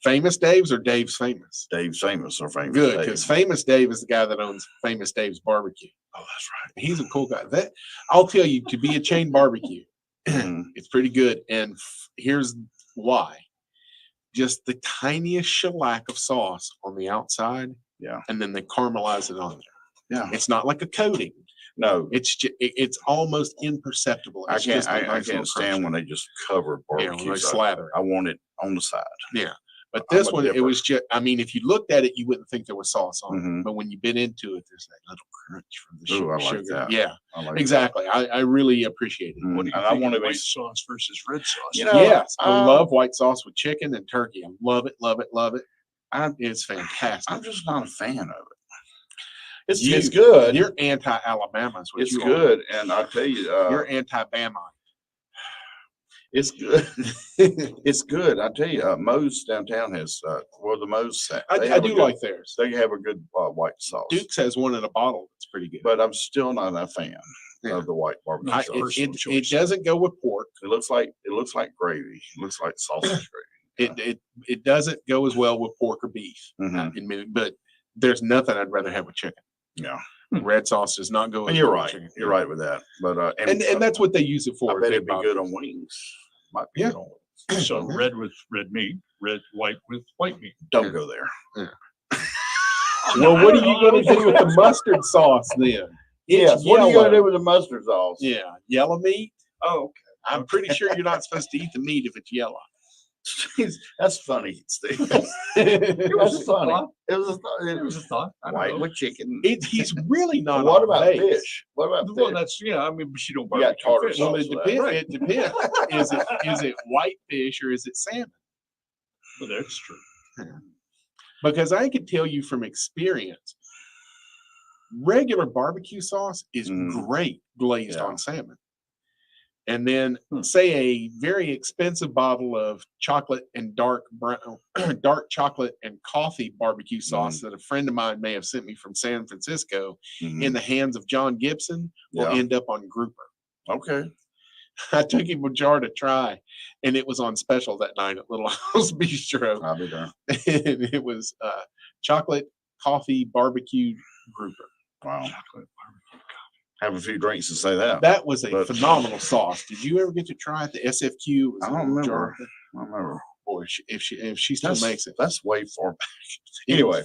Famous Dave's or Dave's Famous? Dave's Famous or Famous Good, Dave. because Famous Dave is the guy that owns Famous Dave's Barbecue. Oh, that's right. He's a cool guy. I'll tell you, to be a chain barbecue, it's pretty good. And here's why. Just the tiniest shellac of sauce on the outside. Yeah. And then they caramelize it on there. Yeah. It's not like a coating. No. It's almost imperceptible. I It's can't just a nice stand little when they just cover barbecue. when they slather it. I want it on the side. Yeah. But this one, it was just, if you looked at it, you wouldn't think there was sauce on it. But when you bit into it, there's that little crunch from the sugar. I like that. Yeah, I like exactly. I really appreciate it. What do you And I think want of to white be sauce versus red sauce? Yes, I love white sauce with chicken and turkey. I love it, love it, love it. It's fantastic. I'm just not a fan of it. It's good. You're anti-Alabama. Is what It's you good, and I tell you, you're anti-Bama. It's good. It's good. I tell you, Moe's downtown has the Moe's. I do like theirs. They have a good white sauce. Duke's has one in a bottle that's pretty good. But I'm still not a fan of the white barbecue sauce. It doesn't go with pork. It looks like gravy. It looks like sausage gravy. It doesn't go as well with pork or beef. But there's nothing I'd rather have with chicken. Yeah. Red sauce does not go. You're right. You're right with that. But and that's what they use it for. I bet it'd be good on wings. Might be good on wings. So red with red meat, white with white meat. Don't go there. Well, what are you going to do with the mustard sauce then? Yes. What are you going to do with the mustard sauce? Yeah, yellow meat. Oh, okay. I'm pretty sure you're not supposed to eat the meat if it's yellow. Jeez, that's funny, Steve. It was funny. It was a thought. White with chicken. He's really not. What about base. fish? What about Well, fish? that's but you don't You got barbecue tartar fish. sauce. Well, it depends. It depends. Is it white fish or is it salmon? Well, that's true. Because I can tell you from experience, regular barbecue sauce is great glazed on salmon. And then say a very expensive bottle of chocolate and dark chocolate and coffee barbecue sauce that a friend of mine may have sent me from San Francisco in the hands of John Gibson will end up on grouper. Okay. I took him a jar to try, and it was on special that night at Little House Bistro. I'll be there. And it was chocolate coffee barbecue grouper. Wow. Chocolate barbecue coffee. Have a few drinks to say that. That was a phenomenal sauce. Did you ever get to try it? The SFQ? I don't remember. I don't remember. Boy, if she still makes it. That's way far back. Anyway,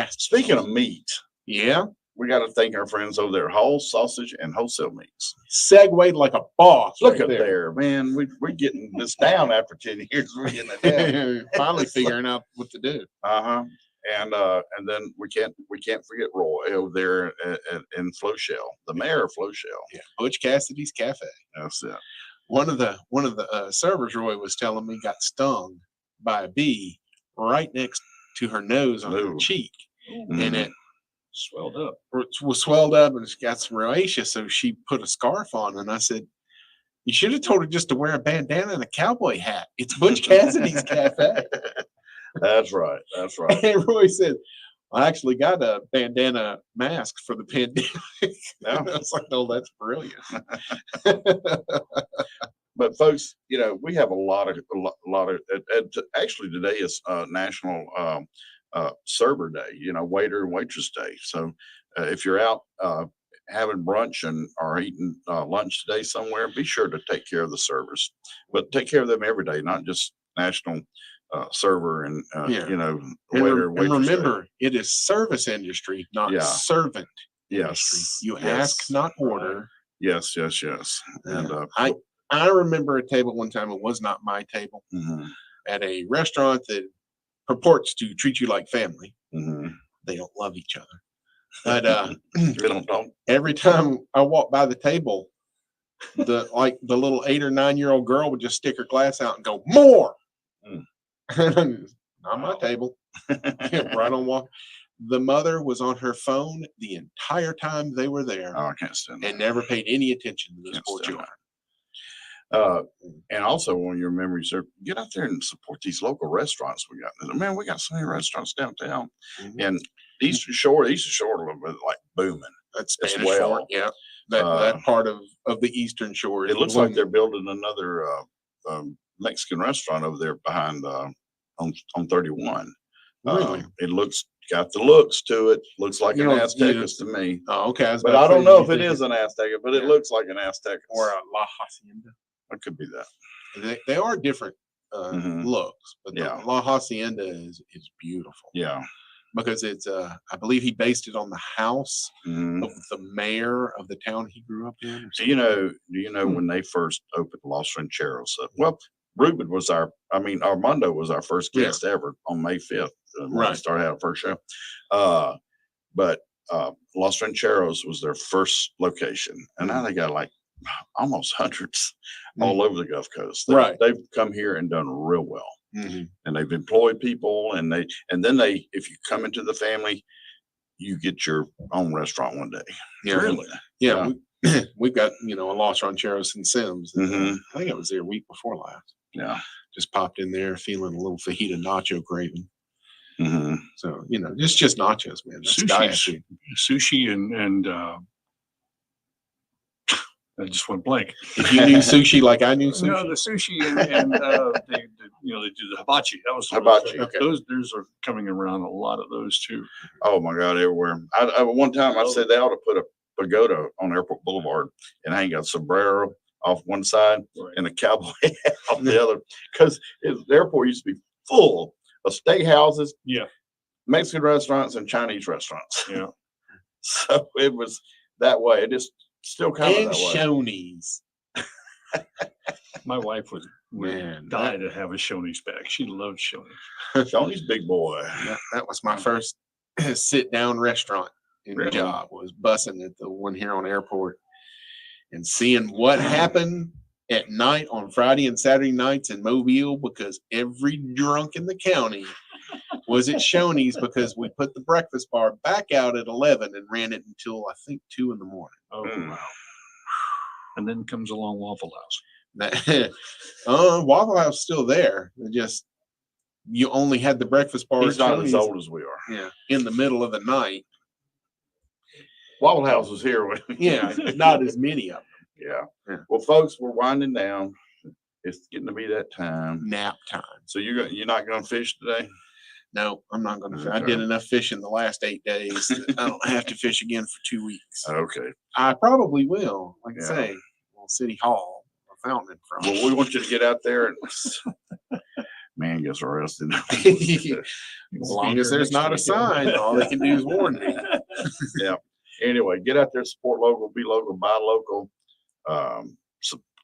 speaking of meat, we got to thank our friends over there, Hall Sausage and Wholesale Meats. Segued like a boss. Look up there, man. We're getting this down after 10 years. We're getting it down. Finally figuring out what to do. And then we can't forget Roy over there in Flowshell, the mayor of Flowshell. Yeah, Butch Cassidy's Cafe. That's it. One of the servers, Roy was telling me, got stung by a bee right next to her nose on her cheek, and it swelled up. Was swelled up and it's got some rosacea. So she put a scarf on, and I said, "You should have told her just to wear a bandana and a cowboy hat. It's Butch Cassidy's Cafe." That's right. That's right. And Roy said, I actually got a bandana mask for the pandemic. Yeah. I was like, oh, that's brilliant. But folks, we have a lot of actually today is National Server Day, waiter and waitress day. So if you're out having brunch or eating lunch today somewhere, be sure to take care of the servers, but take care of them every day, not just National Server and waiter and waitress day. Remember, it is service industry, not servant industry. Yes. You ask, not order. Yes. And I remember a table one time. It was not my table at a restaurant that purports to treat you like family. They don't love each other, but they don't talk. Every time I walk by the table, the little 8 or 9-year-old girl would just stick her glass out and go, "More." Not my table. Right on walk. The mother was on her phone the entire time they were there. Oh, I can't stand that. And never paid any attention to this poor children. And also, when you remember, get out there and support these local restaurants we got. Man, we got so many restaurants downtown, and Eastern Shore a little bit like booming. That's Spanish Fork, yeah. That part of the Eastern Shore. It looks like they're building another Mexican restaurant over there behind on 31. Really? It got the looks to it. Looks like an Aztecas to me. Oh, okay. But I don't know if it is an Azteca, but it looks like an Azteca or a La Hacienda. It could be that. They are different looks, but the La Hacienda is beautiful. Yeah, because it's I believe he based it on the house of the mayor of the town he grew up in. Do you know when they first opened Los Rancheros? Well, Ruben was Armando was our first guest ever on May 5th. When we started our first show. But Los Rancheros was their first location, and now they got like almost hundreds all over the Gulf Coast. They've come here and done real well, and they've employed people, and then if you come into the family, you get your own restaurant one day. Yeah, really. Yeah, we've got a Los Rancheros in Sims. I think I was there a week before last. Yeah, just popped in there feeling a little fajita nacho craving. So it's just nachos, man. That's sushi and I just went blank. If you knew sushi like I knew sushi. No, the sushi and they do the hibachi. That was hibachi. Okay. Those are coming around, a lot of those too. Oh my God, everywhere. I one time I said they ought to put a pagoda on Airport Boulevard and hang a sombrero off one side and a cowboy hat off the other, because the airport used to be full of steakhouses, Mexican restaurants, and Chinese restaurants. Yeah. So it was that way. It is still kind of that way. Shoney's. My wife would die to have a Shoney's back. She loved Shoney's. Shoney's big boy. That was my first sit down restaurant in the job. Was bussing at the one here on Airport and seeing what happened at night on Friday and Saturday nights in Mobile, because every drunk in the county was at Shoney's, because we put the breakfast bar back out at 11 and ran it until I think 2 in the morning. Oh, wow. And then comes along Waffle House. Waffle House is still there. You only had the breakfast bar. He's not as old as we are. Yeah, in the middle of the night. Waffle House was here. Not as many of them. Yeah. Well, folks, we're winding down. It's getting to be that time. Nap time. So you're not going to fish today? No, I'm not going to fish. I did enough fishing the last 8 days. I don't have to fish again for 2 weeks. Okay. I probably will. Like I say, City Hall, a fountain in front. Well, we want you to get out there and man gets arrested. As long as there's not a sign, all they can do is warn me. Yeah. Anyway, get out there, support local, be local, buy local.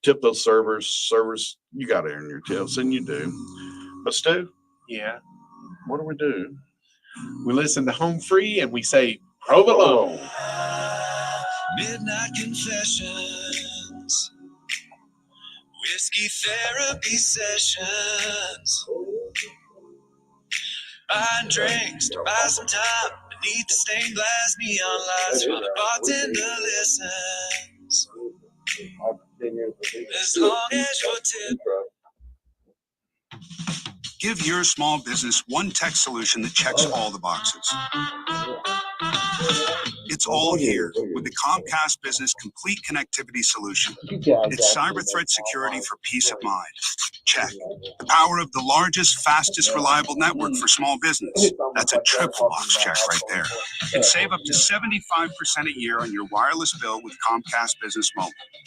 Tip those servers. You got to earn your tips, and you do. But Stu, what do? We listen to Home Free, and we say provolone. Midnight confessions, whiskey therapy sessions, buying drinks to buy some time beneath the stained glass neon lights while the bartender listens. As long as your tip Give your small business one tech solution that checks all the boxes. It's all here with the Comcast Business Complete Connectivity Solution. It's cyber threat security for peace of mind. Check. The power of the largest, fastest, reliable network for small business. That's a triple box check right there. And save up to 75% a year on your wireless bill with Comcast Business Mobile.